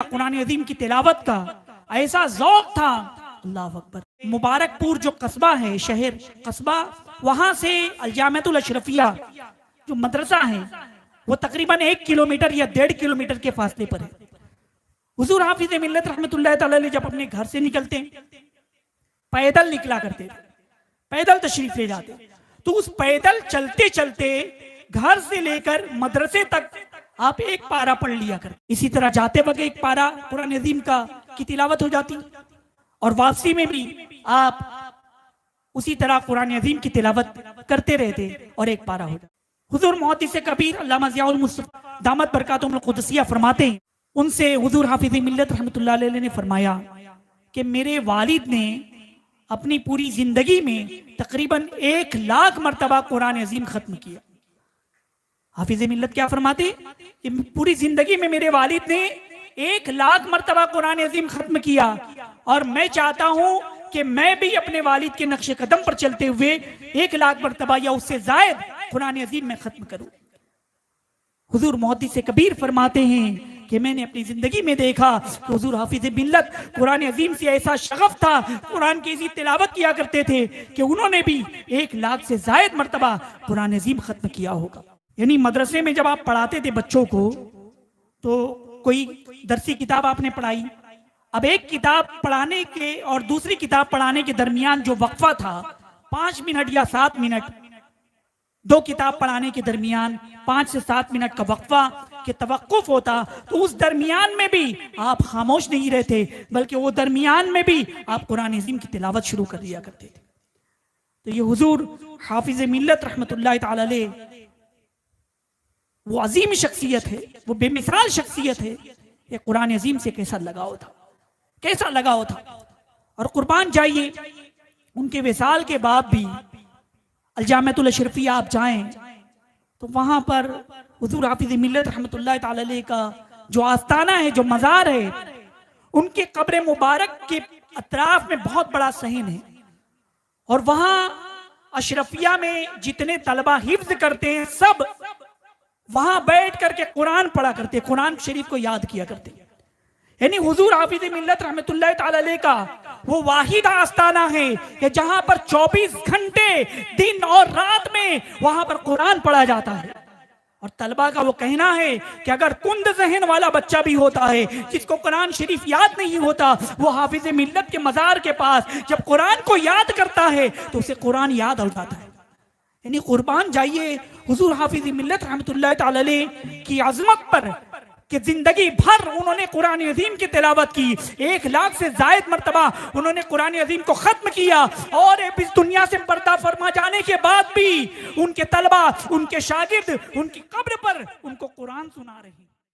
कुरान अजीम की तिलावत का, ऐसा ज़ौक़ था, अल्लाह अकबर। मुबारकपुर जो कस्बा है, शहर कस्बा, वहां से अल-जामिअतुल अशरफिया जो मदरसा है वो तकरीबन 1 किलोमीटर या 1.5 किलोमीटर के फासले पर है। हुजूर हाफिज मिल्लत रहमतुल्लाह तआला अलैह जब अपने घर से निकलते पैदल निकला करते थे, पैदल तशरीफ ले जाते, तो उस पैदल चलते चलते घर से लेकर मदरसे तक आप एक पारा पढ़ लिया कर। इसी तरह जाते वक्त एक पारा कुरान अजीम का की तिलावत हो जाती और वापसी में भी आप उसी तरह कुरान अजीम की तिलावत करते रहते और एक पारा हो जाता। हुजूर मुहद्दिस कबीर अल्लामा ज़ियाउल मुस्तफ़ा दामत बरकातुहुल क़ुदसिया फरमाते हैं, उनसे हुजूर हाफिज मिल्लत रहमतुल्लाह अलैह ने फरमाया कि मेरे वालिद ने अपनी पूरी जिंदगी में तकरीबन 1 लाख मरतबा कुरान अजीम खत्म किया। हाफिज मिल्लत क्या फरमाते कि पूरी जिंदगी में मेरे वालिद ने 1 लाख मरतबा कुरान अजीम खत्म किया और मैं चाहता हूं कि मैं भी अपने वालिद के नक्शे कदम पर चलते हुए 1 लाख मरतबा या उससे जायद कुरान अजीम में खत्म करूं। हुजूर मुहद्दिस कबीर फरमाते हैं कि मैंने अपनी जिंदगी में देखा कि हुजूर हाफिज मिल्लत कुरान अजीम से ऐसा शगफ था, कुरान की ऐसी तिलावत किया करते थे कि उन्होंने भी 1 लाख से जायद मरतबा कुरान अजीम खत्म किया होगा। यानी मदरसे में जब आप पढ़ाते थे बच्चों को तो कोई दरसी किताब आपने पढ़ाई, अब एक किताब पढ़ाने के और दूसरी किताब पढ़ाने के दरमियान जो वक्फा था 5 मिनट या 7 मिनट, 2 किताब पढ़ाने के दरमियान 5 से 7 मिनट का वक्फा के तवक्कुफ होता, तो उस दरमियान में भी आप खामोश नहीं रहते, बल्कि वो दरमियान में भी आप कुरान अजीम की तिलावत शुरू कर दिया करते थे। तो ये हुजूर हाफिज मिल्लत रहमतुल्लाह तआला अलैह वो अजीम शख्सियत है, वो बेमिसाल शख्सियत है। ये कुरान अजीम से कैसा लगाव था, कैसा लगाव था। और कुर्बान जाइए उनके विसाल के बाद भी अल-जामिअतुल अशरफिया आप जाएं तो वहां पर हुजूर हाफिज मिल्लत रहमतुल्लाह तआला अलैह का जो आस्ताना है, जो मज़ार है, उनके कब्र मुबारक के अतराफ में बहुत बड़ा सहन है और वहां अशरफिया में जितने तलबा हिफ्ज करते हैं सब वहां बैठ करके कुरान पढ़ा करते, कुरान शरीफ को याद किया करते। यानी हुजूर हाफिज मिल्लत रहमतुल्लाह तआला अलैह का वो वाहिद आस्ताना है कि जहां पर 24 घंटे दिन और रात में वहां पर कुरान पढ़ा जाता है। और तलबा का वो कहना है कि अगर कुंद जहन वाला बच्चा भी होता है जिसको कुरान शरीफ याद नहीं होता, वो हाफिज मिल्लत के मज़ार के पास जब कुरान को याद करता है तो उसे कुरान याद हो जाता है। यानी कुर्बान जाइए हुजूर हाफिज मिल्लत रहमतुल्लाह तआला अलैह की अजमत पर कि जिंदगी भर उन्होंने कुरान अजीम की तिलावत की, 1 लाख से जायद मरतबा उन्होंने कुरान अजीम को खत्म किया और इस दुनिया से पर्दा फरमा जाने के बाद भी उनके तलबा, उनके शागिर्द उनकी कब्र पर उनको कुरान सुना रहे हैं।